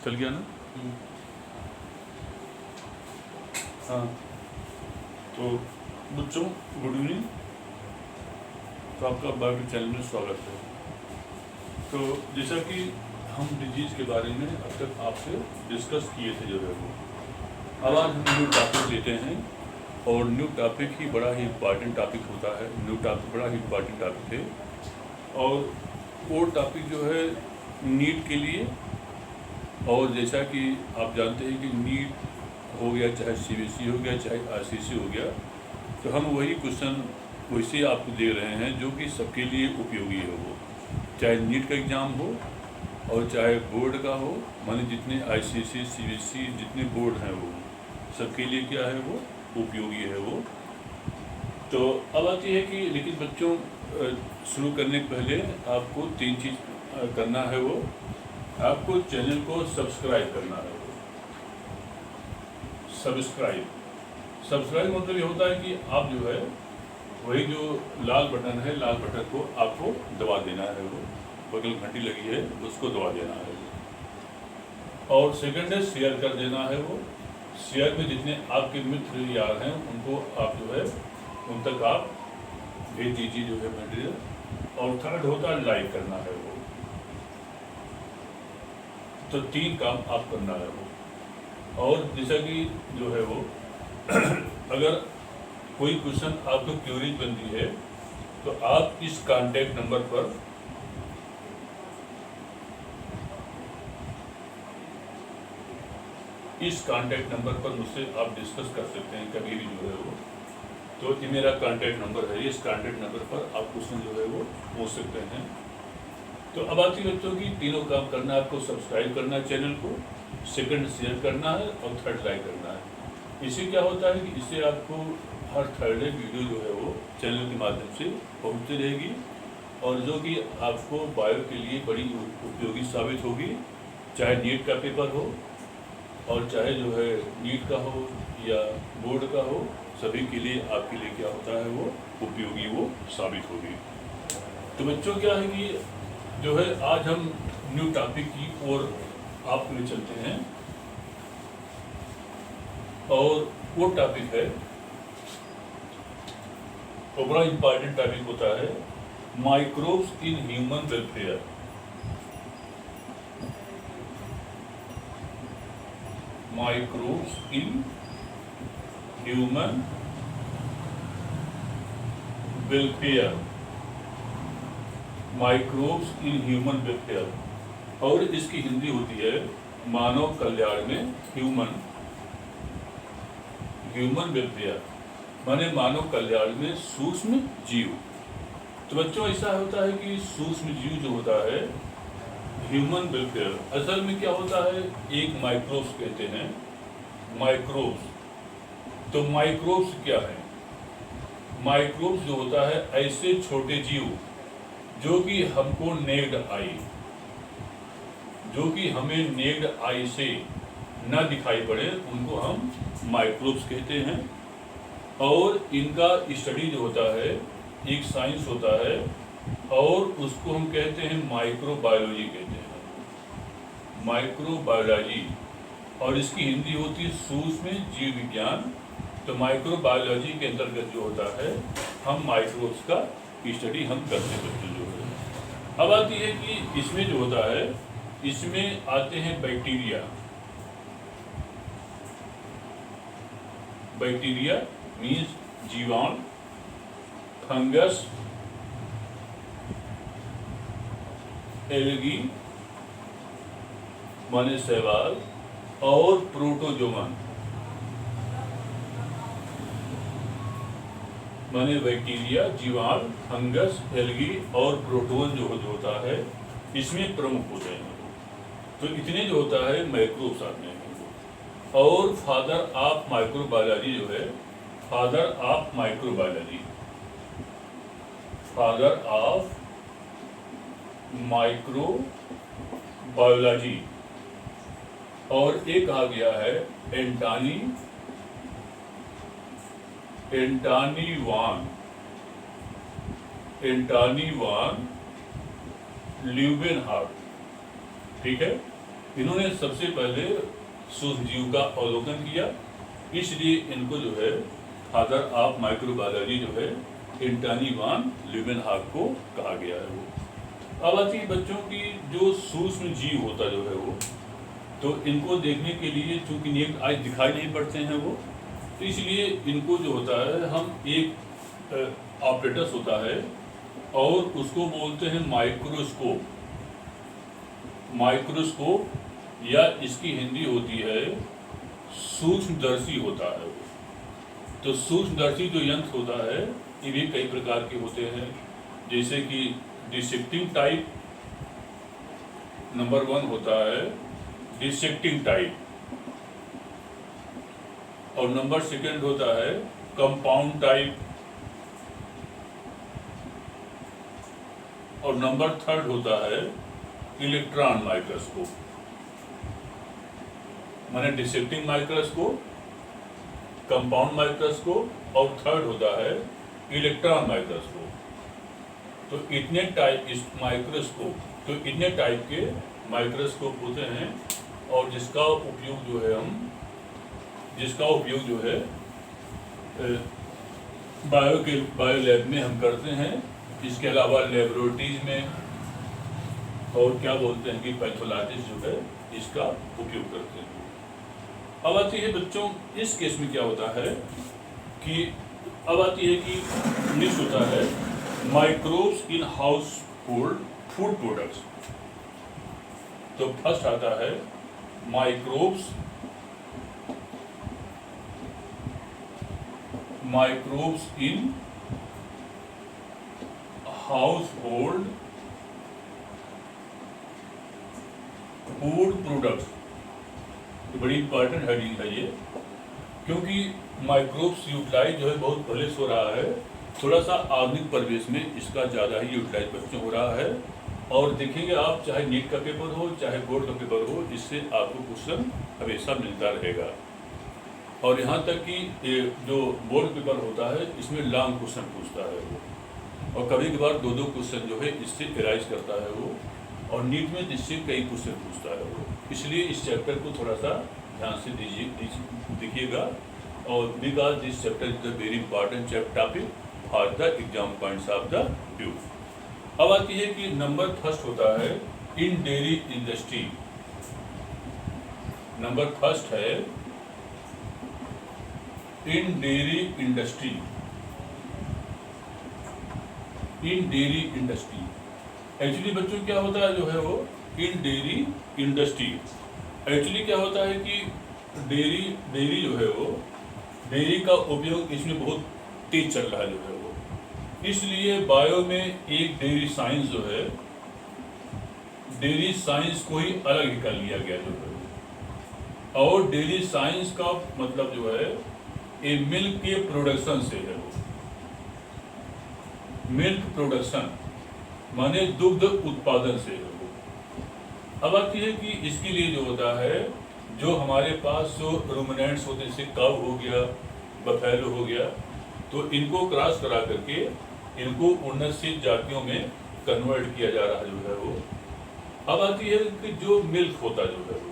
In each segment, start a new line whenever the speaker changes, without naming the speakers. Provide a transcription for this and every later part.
चल गया ना। हाँ, तो बच्चों गुड इवनिंग। तो आपका बायोटेक चैनल में स्वागत है। तो जैसा कि हम डिजीज़ के बारे में अब तक आपसे डिस्कस किए थे जो है वो, अब आज हम न्यू टॉपिक लेते हैं और न्यू टॉपिक ही बड़ा ही इम्पॉर्टेंट टॉपिक होता है। न्यू टॉपिक बड़ा ही इम्पॉर्टेंट टॉपिक है और वो टॉपिक जो है नीट के लिए। और जैसा कि आप जानते हैं कि नीट हो गया, चाहे सीबीएसई हो गया, चाहे आईसीएसई हो गया, तो हम वही क्वेश्चन वैसे आपको दे रहे हैं जो कि सबके लिए उपयोगी है। वो चाहे नीट का एग्ज़ाम हो और चाहे बोर्ड का हो, माने जितने आईसीएसई सीबीएसई जितने बोर्ड हैं वो सबके लिए क्या है वो उपयोगी है वो। तो अब आती है कि लेकिन बच्चों शुरू करने के पहले आपको 3 चीज़ करना है वो। आपको चैनल को सब्सक्राइब करना है। सब्सक्राइब मतलब ये होता है कि आप जो है वही जो लाल बटन है, लाल बटन को आपको दबा देना है वो, बगल घंटी लगी है उसको दबा देना है वो। और सेकंड है शेयर कर देना है वो। शेयर में जितने आपके मित्र यार हैं उनको आप जो है उन तक आप भेज दीजिए जो है मटेरियल। और थर्ड होता है लाइक करना है वो। तो 3 काम आप करना है वो। और जैसा कि जो है वो अगर कोई क्वेश्चन आपको क्यूरीज बनती है तो आप इस कांटेक्ट नंबर पर मुझसे आप डिस्कस कर सकते हैं कभी भी जो है वो। तो ये मेरा कांटेक्ट नंबर है, इस कांटेक्ट नंबर पर आप क्वेश्चन जो है वो पूछ सकते हैं। तो अब आती है बच्चों की तीनों काम करना है। आपको सब्सक्राइब करना है चैनल को, सेकंड शेयर करना है और थर्ड लाइक करना है। इससे क्या होता है कि इससे आपको हर थर्डे वीडियो जो है वो चैनल के माध्यम से पहुंचती रहेगी और जो कि आपको बायो के लिए बड़ी उपयोगी साबित होगी। चाहे नीट का पेपर हो और चाहे जो है नीट का हो या बोर्ड का हो, सभी के लिए आपके लिए क्या होता है वो उपयोगी वो साबित होगी। तो बच्चों क्या है कि जो है आज हम न्यू टॉपिक की ओर आपको ले चलते हैं और वो टॉपिक है, वो बड़ा इंपॉर्टेंट टॉपिक होता है, microbes in human welfare. Microbes in human welfare. Microbes in human welfare और इसकी हिंदी होती है मानव कल्याण में। ह्यूमन वेलफेयर माने मानव कल्याण में सूक्ष्म जीव। तो बच्चों ऐसा होता है कि सूक्ष्म जीव जो होता है ह्यूमन वेलफेयर, असल में क्या होता है एक माइक्रोब्स कहते हैं, माइक्रोब्स। तो माइक्रोब्स क्या है? माइक्रोब्स जो होता है ऐसे छोटे जीव जो कि हमको नेक्ड आई, जो कि हमें नेक्ड आई से न दिखाई पड़े, उनको हम माइक्रोब्स कहते हैं। और इनका स्टडी जो होता है एक साइंस होता है और उसको हम कहते हैं माइक्रोबायोलॉजी कहते हैं, माइक्रोबायोलॉजी। और इसकी हिंदी होती है सूक्ष्म जीव विज्ञान। तो माइक्रोबायोलॉजी के अंतर्गत जो होता है हम माइक्रोब्स का स्टडी हम करते हैं जो है। अब आती है कि इसमें जो होता है इसमें आते हैं बैक्टीरिया। बैक्टीरिया मीन्स जीवाणु, फंगस, एल्गी माने शैवाल और प्रोटोजोवन माने बैक्टीरिया, जीवाणु, फंगस, एल्गी और प्रोटोन जो होता है इसमें प्रमुख होते हैं। तो इतने जो होता है माइक्रोब्स आते हैं। और फादर ऑफ माइक्रोबायोलॉजी जो है, father of microbiology, father of microbiology. और एक आ गया है एंटोनी वान ल्यूवेनहार्ट। ठीक है, इन्होंने सबसे पहले सूक्ष्म जीव का अवलोकन किया, इसलिए इनको जो है फादर ऑफ माइक्रोबायोलॉजी जो है एंटनी वान ल्यूमेनहॉक को कहा गया है। वो अब आती है बच्चों की जो सूक्ष्म जीव होता जो है वो, तो इनको देखने के लिए चूंकि नेक आज दिखाई नहीं पड़ते हैं वो, तो इसलिए इनको जो होता है हम एक ऑपरेटस होता है और उसको बोलते हैं माइक्रोस्कोप। माइक्रोस्कोप या इसकी हिंदी होती है सूक्ष्मदर्शी होता है। तो सूक्ष्मदर्शी जो यंत्र होता है ये भी कई प्रकार के होते हैं, जैसे कि डिसेक्टिंग टाइप नंबर 1 होता है, डिसेक्टिंग टाइप, और नंबर 2 होता है कंपाउंड टाइप, और नंबर 3 होता है इलेक्ट्रॉन माइक्रोस्कोप। माने डिसेक्टिंग माइक्रोस्कोप, कंपाउंड माइक्रोस्कोप और 3 होता है इलेक्ट्रॉन माइक्रोस्कोप। तो इतने टाइप इस माइक्रोस्कोप, तो इतने टाइप के माइक्रोस्कोप होते हैं और जिसका उपयोग जो है बायो लैब में हम करते हैं। इसके अलावा लेबोरेटरीज में और क्या बोलते हैं कि पैथोलॉजिस्ट जो है इसका उपयोग करते हैं। अब आती है बच्चों इस केस में क्या होता है कि अब आती है कि नेक्स्ट होता है microbes in house hold food products. तो फर्स्ट आता है microbes in house hold food products. बड़ी इंपॉर्टेंट हेडिंग है ये, क्योंकि माइक्रोब्स यूटिलाइज जो है बहुत पहले से हो रहा है, थोड़ा सा आधुनिक परिवेश में इसका ज़्यादा ही यूटिलाइज बच्चों हो रहा है। और देखेंगे आप चाहे नीट का पेपर हो चाहे बोर्ड का पेपर हो, इससे आपको क्वेश्चन हमेशा मिलता रहेगा। और यहाँ तक कि जो बोर्ड पेपर होता है इसमें लॉन्ग क्वेश्चन पूछता है वो, और कभी कभार 2-2 क्वेश्चन जो है इससे एराइज करता है वो, और नीट में इससे कई क्वेश्चन पूछता है वो। इसलिए इस चैप्टर को थोड़ा सा ध्यान से देखिएगा, और because this chapter is the very important topic for the exam points of the view. अब आती है कि नंबर 1 होता है इन डेयरी इंडस्ट्री। नंबर 1 है इन डेयरी इंडस्ट्री। इन डेयरी इंडस्ट्री एक्चुअली बच्चों क्या होता है जो है वो इन डेयरी इंडस्ट्री। एक्चुअली क्या होता है कि डेयरी जो है वो, डेयरी का उपयोग इसमें बहुत तेज चल रहा है जो है वो, इसलिए बायो में एक डेयरी साइंस जो है, डेयरी साइंस को ही अलग ही कर लिया गया जो है। और डेयरी साइंस का मतलब जो है ये मिल्क के प्रोडक्शन से है वो। मिल्क प्रोडक्शन माने दुग्ध उत्पादन से है वो। अब आती है कि इसके लिए जो होता है, जो हमारे पास जो रूमिनेंट्स होते हैं, जैसे काऊ हो गया, बफेलो हो गया, तो इनको क्रॉस करा करके इनको उन्नत जातियों में कन्वर्ट किया जा रहा जो है वो। अब आती है कि जो मिल्क होता जो है वो,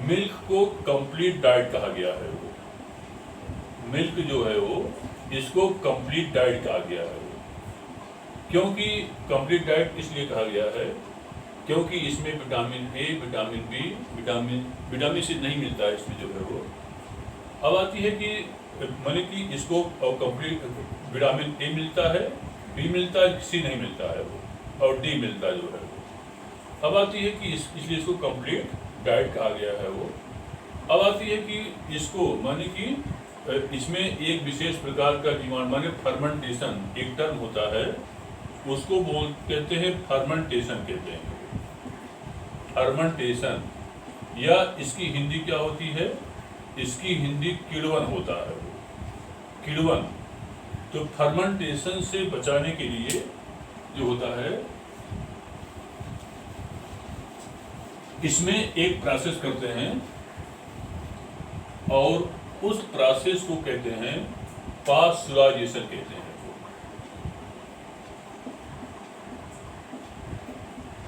मिल्क को कंप्लीट डाइट कहा गया है वो। मिल्क जो है वो, इसको कंप्लीट डाइट कहा गया है वो। क्योंकि कंप्लीट डाइट इसलिए कहा गया है क्योंकि इसमें vitamin A, vitamin B, vitamin C नहीं मिलता है इसमें जो है वो। अब आती है कि माने कि इसको कंप्लीट विटामिन ए मिलता है, बी मिलता है, सी नहीं मिलता है वो, और डी मिलता जो है वो। अब आती है कि इसलिए इसको कंप्लीट डाइट कहा गया है वो। अब आती है कि इसको माने कि इसमें एक विशेष प्रकार का जीवाणु माने फर्मेंटेशन एक टर्म होता है, उसको कहते हैं फर्मेंटेशन कहते हैं। फर्मेंटेशन, या इसकी हिंदी क्या होती है, इसकी हिंदी किण्वन होता है वो, किण्वन। तो फर्मेंटेशन से बचाने के लिए जो होता है, इसमें एक प्रोसेस करते हैं और उस प्रोसेस को कहते हैं पास्चुराइजेशन कहते हैं।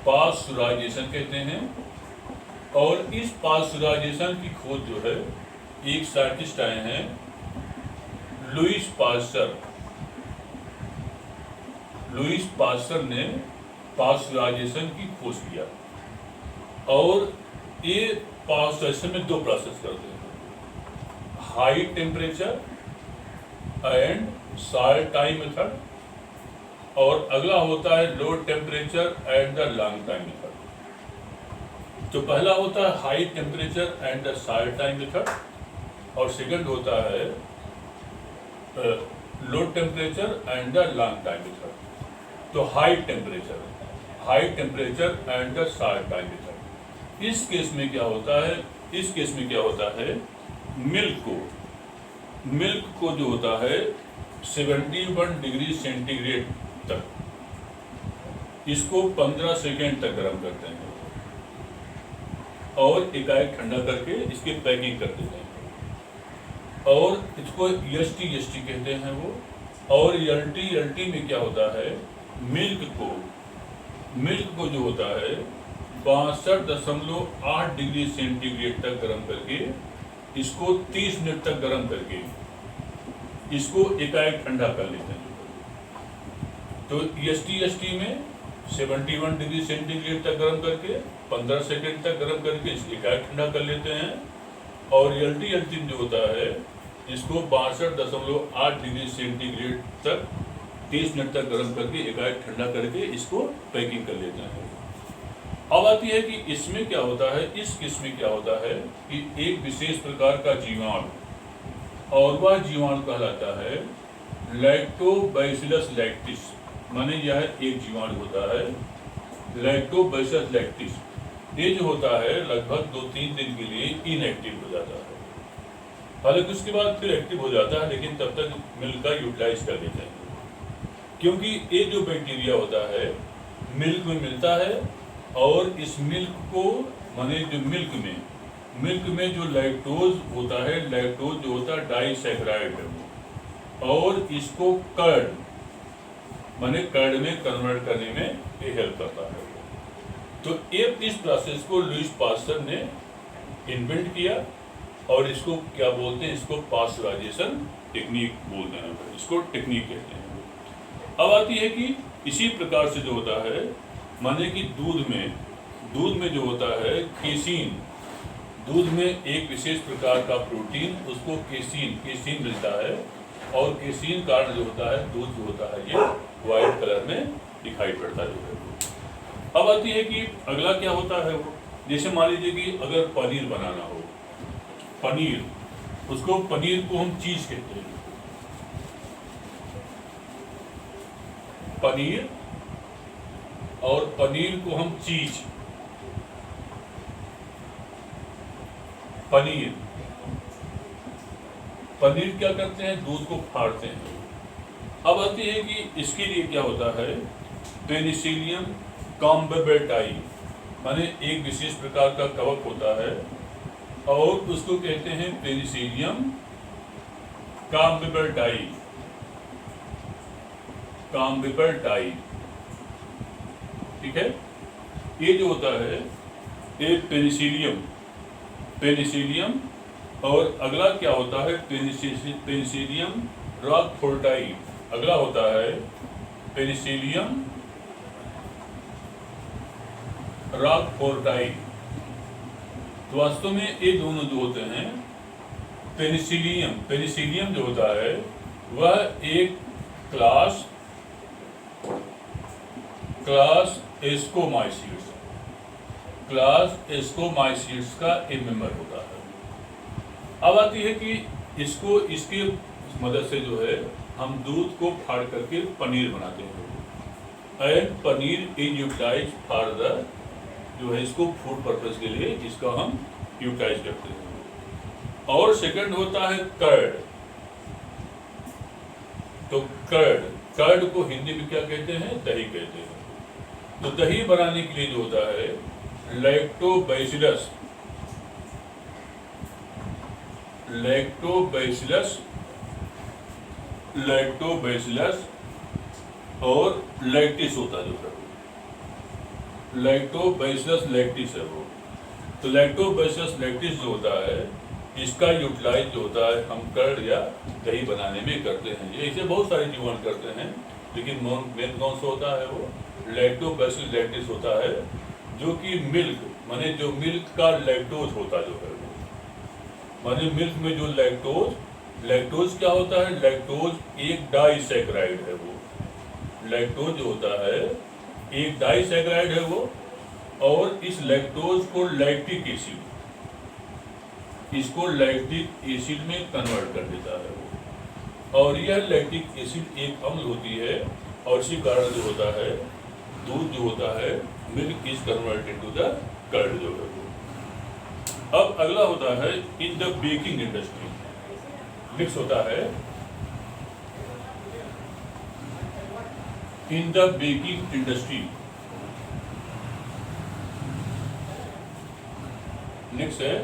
पास्चुराइजेशन कहते हैं। और इस पास्चराइजेशन की खोज जो है एक साइंटिस्ट आए हैं, लुईस पास्चर। लुईस पास्चर ने पास्चराइजेशन की खोज किया और ये पास्चराइजेशन में 2 प्रोसेस करते हैं, high temperature and short time method, और अगला होता है low temperature and the long time method. तो पहला होता है high temperature and the short time method, और सेकंड होता है low temperature and the long time method. तो high temperature and the short time method. इस केस में क्या होता है, मिल्क को जो होता है 71 डिग्री सेंटीग्रेड तक, इसको 15 सेकेंड तक गर्म करते हैं और एकाएक ठंडा करके इसकी पैकिंग कर देते हैं, और इसको एसटी कहते हैं वो। और एलटी में क्या होता है, मिल्क को जो होता है 62.8 डिग्री सेंटीग्रेड तक गर्म करके, इसको 30 मिनट तक गर्म करके इसको एकाएक ठंडा कर लेते हैं। तो एसटी में 71 डिग्री सेंटीग्रेड तक गर्म करके 15 सेकेंड तक गर्म करके इसको एकाएक ठंडा कर लेते हैं, और एलटी जो होता है इसको 62.8 डिग्री सेंटीग्रेड तक 30 मिनट तक गर्म करके एकाएक ठंडा करके इसको पैकिंग कर लेते हैं। अब आती है कि इसमें क्या होता है, इस केस में क्या होता है कि एक विशेष प्रकार का जीवाणु, और वह जीवाणु कहलाता है लैक्टोबैसिलस लैक्टिस। माने यह एक जीवाणु होता है लैक्टोबैसिलस लैक्टिस। ये जो होता है लगभग 2-3 दिन के लिए इनएक्टिव हो जाता है, हालांकि उसके बाद फिर एक्टिव हो जाता है, लेकिन तब तक मिल्क का यूटिलाइज कर लेते हैं, क्योंकि ये जो बैक्टीरिया होता है मिल्क में मिलता है, और इस मिल्क को माने जो मिल्क में जो लैक्टोज होता है, लैक्टोज जो होता है डाइसैकराइड है, और इसको कर्ड में कन्वर्ट करने में ये हेल्प करता है। तो इस प्रोसेस को लुईस पास्चर ने इन्वेंट किया, और इसको क्या बोलते हैं, इसको पास्चराइजेशन टेक्निक बोलते हैं, इसको टेक्निक कहते हैं। अब आती है कि इसी प्रकार से जो होता है, माने कि दूध में जो होता है केसीन, दूध में एक विशेष प्रकार का प्रोटीन, उसको केसीन मिलता है, और केसीन कारण जो होता है दूध जो होता है ये वाइट कलर में दिखाई पड़ता है। अब आती है कि अगला क्या होता है वो, जैसे मान लीजिए कि अगर पनीर बनाना हो, पनीर को हम चीज कहते हैं, पनीर, और पनीर को हम चीज, पनीर क्या करते हैं, दूध को फाड़ते हैं। अब आती है कि इसके लिए क्या होता है, पेनिसिलियम काम्बेबेटाई, माने एक विशेष प्रकार का कवक होता है, और उसको कहते हैं पेनिसिलियम काम्बेबेटाई। ठीक है, ये जो होता है ये पेनिसिलियम, और अगला क्या होता है पेनिसिलियम रॉकफोर्टाई, अगला होता है पेनिसिलियम रॉकफोर्टाई। तो वास्तव में ये दोनों जो होते हैं, पेनिसिलियम जो होता है वह एक क्लास एस्कोमाइसीड्स का एक मेंबर होता है। अब आती है कि इसके मदद से जो है हम दूध को फाड़ करके पनीर बनाते हैं, and paneer is utilise for the जो है इसको फूड पर्पस के लिए इसका हम यूटिलाइज करते हैं। और सेकंड होता है कर्ड। तो कर्ड को हिंदी में क्या कहते हैं, दही कहते हैं। तो दही बनाने के लिए जो होता है लैक्टोबैसिलस और लैक्टिस होता है, जो लैक्टोबैसिलस लैक्टिस है वो। तो लैक्टोबैसिलस लैक्टिस जो होता है इसका यूटिलाइज जो होता है हम कर्ड या दही बनाने में करते हैं। ये ऐसे बहुत सारे जीवन करते हैं, लेकिन मेन कौन सा होता है वो लैक्टोबैसिलस लैक्टिस होता है, जो कि मिल्क माने जो मिल्क का लैक्टोज होता जो है वो, माने मिल्क में जो लैक्टोज क्या होता है, लैक्टोज एक डाइसैकेराइड है वो, लैक्टोज जो होता है एक डाइसैकेराइड है वो, और इस लैक्टोज को लैक्टिक एसिड, इसको लैक्टिक एसिड में कन्वर्ट कर देता है वो, और यह लैक्टिक एसिड एक अम्ल होती है, और इसी कारण जो होता है दूध जो होता है milk is converted to the curd जो है वो। अब अगला होता है in the baking industry, mix होता है in the baking industry. Next है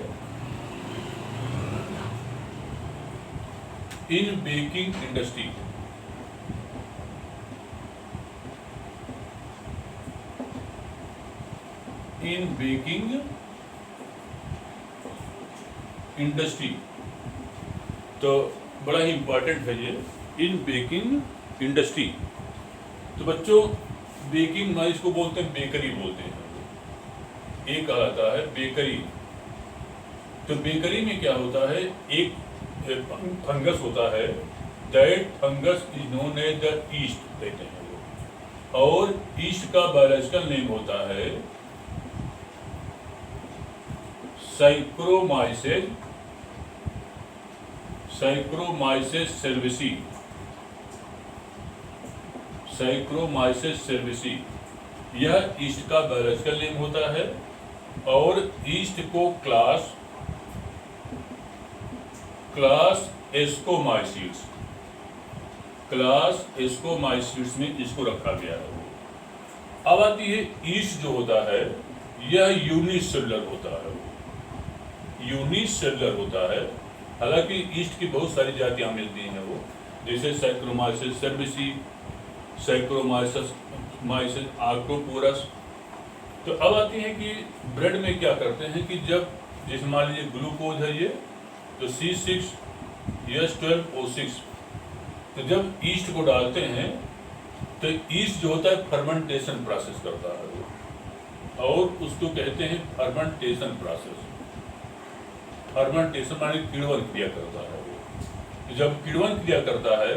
in baking industry. In baking industry तो बड़ा ही इंपॉर्टेंट है ये, इन बेकिंग इंडस्ट्री। तो बच्चों बेकिंग ना इसको बोलते हैं बेकरी बोलते हैं, एक कहलाता है बेकरी। तो बेकरी में क्या होता है, एक फंगस होता है, that fungus is known as the yeast कहते हैं वो, और ईस्ट का बायोलॉजिकल नेम होता है साइक्रोमाइसेस सेर्विसी, साइक्रोमाइसेस सेर्विसी, यह ईस्ट का बायोलॉजिकल नेम होता है, और ईस्ट को क्लास एस्कोमाइसीड्स, क्लास एस्कोमाइसीड्स में इसको रखा गया है। अब आती है ईस्ट जो होता है यह यूनिसेलुलर होता है, यूनिसेलुलर होता है। हालांकि ईस्ट की बहुत सारी जातियां मिलती हैं वो, जैसे साइक्रोमाइसेस सेर्विसी, साइक्रोमाइसेस आर्क्टोपोरस। तो अब आती है कि ब्रेड में क्या करते हैं कि जब जैसे मान लीजिए ग्लूकोज है ये, तो C6H12O6, तो जब ईस्ट को डालते हैं तो ईस्ट जो होता है फर्मेंटेशन प्रोसेस करता है वो, और उसको कहते हैं फर्मेंटेशन प्रोसेस। फर्मेंटेशन माने किण्वन क्रिया करता है वो, तो जब किण्वन क्रिया करता है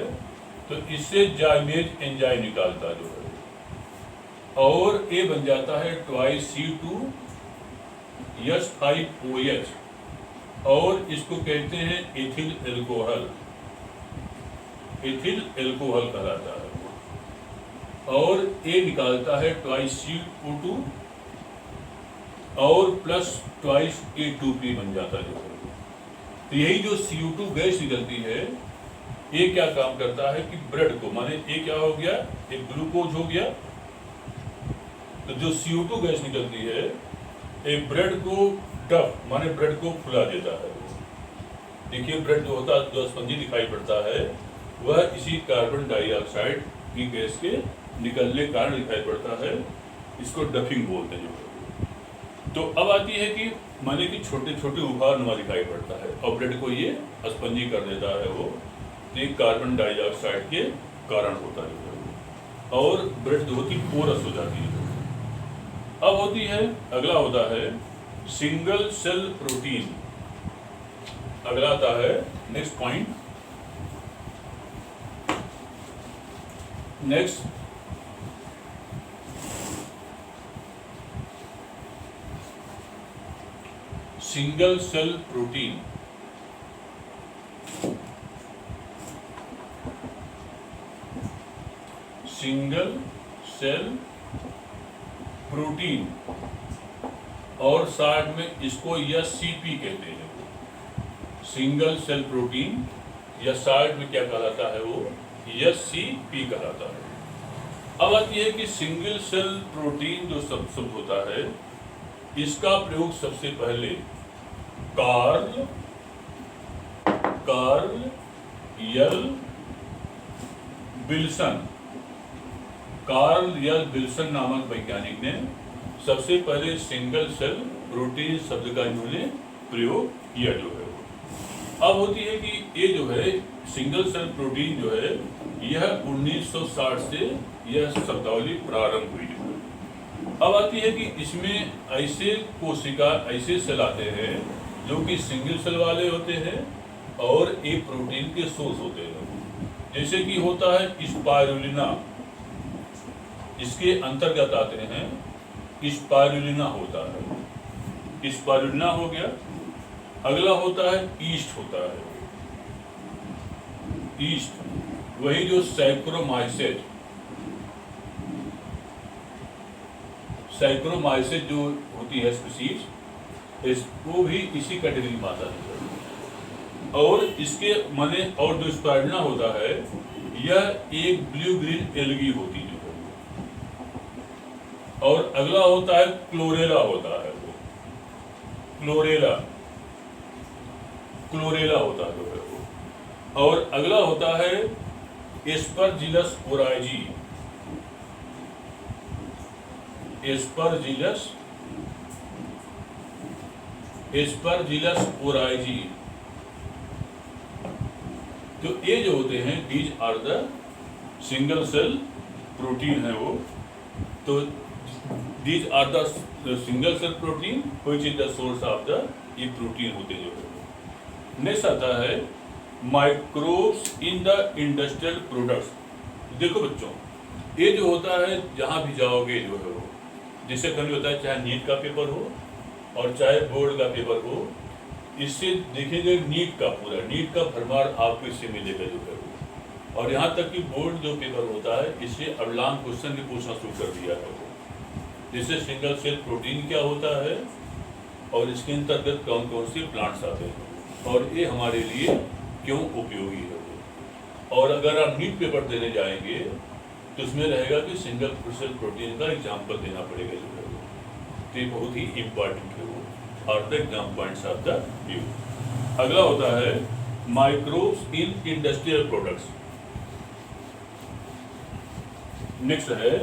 तो इससे जाइमेज एंजाइम निकालता जो है, और ये बन जाता है 2C2H5OH, और इसको कहते हैं एथिल एल्कोहल, एथिल एल्कोहल कहलाता है, और ये निकालता है 2CO2 और प्लस 2A2P बन जाता है। तो यही जो CO2 गैस निकलती है ये क्या काम करता है कि ब्रेड को, माने ये क्या हो गया, एक ग्लूकोज हो गया, तो जो CO2 गैस निकलती है एक ब्रेड को डफ माने ब्रेड को फुला देता है। देखिए ब्रेड जो होता है जो स्पंजी दिखाई पड़ता है वह इसी कार्बन डाइऑक्साइड की गैस के निकलने के कारण दिखाई पड़ता है, इसको डफिंग बोलते हैं जो। तो अब आती है कि माने कि छोटे छोटे उभार नुमा दिखाई पड़ता है और ब्रेड को ये स्पंजी कर देता है वो, तो एक कार्बन डाइऑक्साइड के कारण होता है, और ब्रेड जो होती पोरस हो जाती है। अब होती है अगला होता है सिंगल सेल प्रोटीन। अगला आता है next point, next single cell protein. Single cell protein, और शॉर्ट में इसको SCP कहते हैं। सिंगल सेल प्रोटीन या शॉर्ट में क्या कहलाता है वो SCP कहलाता है। अब आती है कि सिंगल सेल प्रोटीन जो शब्द होता है इसका प्रयोग सबसे पहले कार्ल एल विल्सन नामक वैज्ञानिक ने सबसे पहले सिंगल सेल प्रोटीन शब्द का इन्होंने प्रयोग किया जो है वो। अब होती है कि ये जो है सिंगल सेल प्रोटीन जो है यह 1960 से यह शब्दावली प्रारंभ हुई है। अब आती है कि इसमें ऐसे कोशिका ऐसे सेल आते हैं जो कि सिंगल सेल वाले होते हैं और एक प्रोटीन के सोर्स होते हैं। जैसे कि होता है स्पाइरुलिना, इसके अंतर्गत आते हैं स्पाइरुलिना होता है, स्पाइरुलिना हो गया। अगला होता है ईस्ट होता है, ईस्ट वही जो सैक्रोमाइसेट, सैक्रोमाइसेट जो होती है स्पीशीज, इसको भी इसी कैटेगरी में आता है। और इसके माने और जो स्पाइरुलिना होता है यह एक ब्लू ग्रीन एल्गी होती है जो है। और अगला होता है क्लोरेला होता है, वो क्लोरेला, क्लोरेला होता है जो है वो। और अगला होता है Aspergillus oryzae, Aspergillus, Aspergillus oryzae. तो ये जो होते हैं these are the single cell protein है वो। तो these are the single cell protein which is the source of the ये प्रोटीन होते जो है। नेक्स्ट आता है microbes in the industrial products. देखो बच्चों, ये जो होता है जहाँ भी जाओगे जो है वो, जैसे कभी होता है चाहे नीट का पेपर हो और चाहे बोर्ड का पेपर हो, इससे देखेंगे नीट का पूरा, नीट का भरमार आपको इससे मिलेगा जो है। और यहाँ तक कि बोर्ड जो पेपर होता है इससे अवलांग क्वेश्चन भी पूछना शुरू कर दिया है वो। जैसे सिंगल सेल प्रोटीन क्या होता है और इसके अंतर्गत कौन कौन से प्लांट्स आते हैं और ये हमारे लिए क्यों उपयोगी है वो। और अगर आप नीट पेपर देने जाएंगे तो उसमें रहेगा कि सिंगल सेल प्रोटीन का एग्जाम्पल देना पड़ेगा जो है वो। तो ये बहुत ही इम्पॉर्टेंट है वो, और the exam points of the view. अगला होता है microbes in industrial products. Next है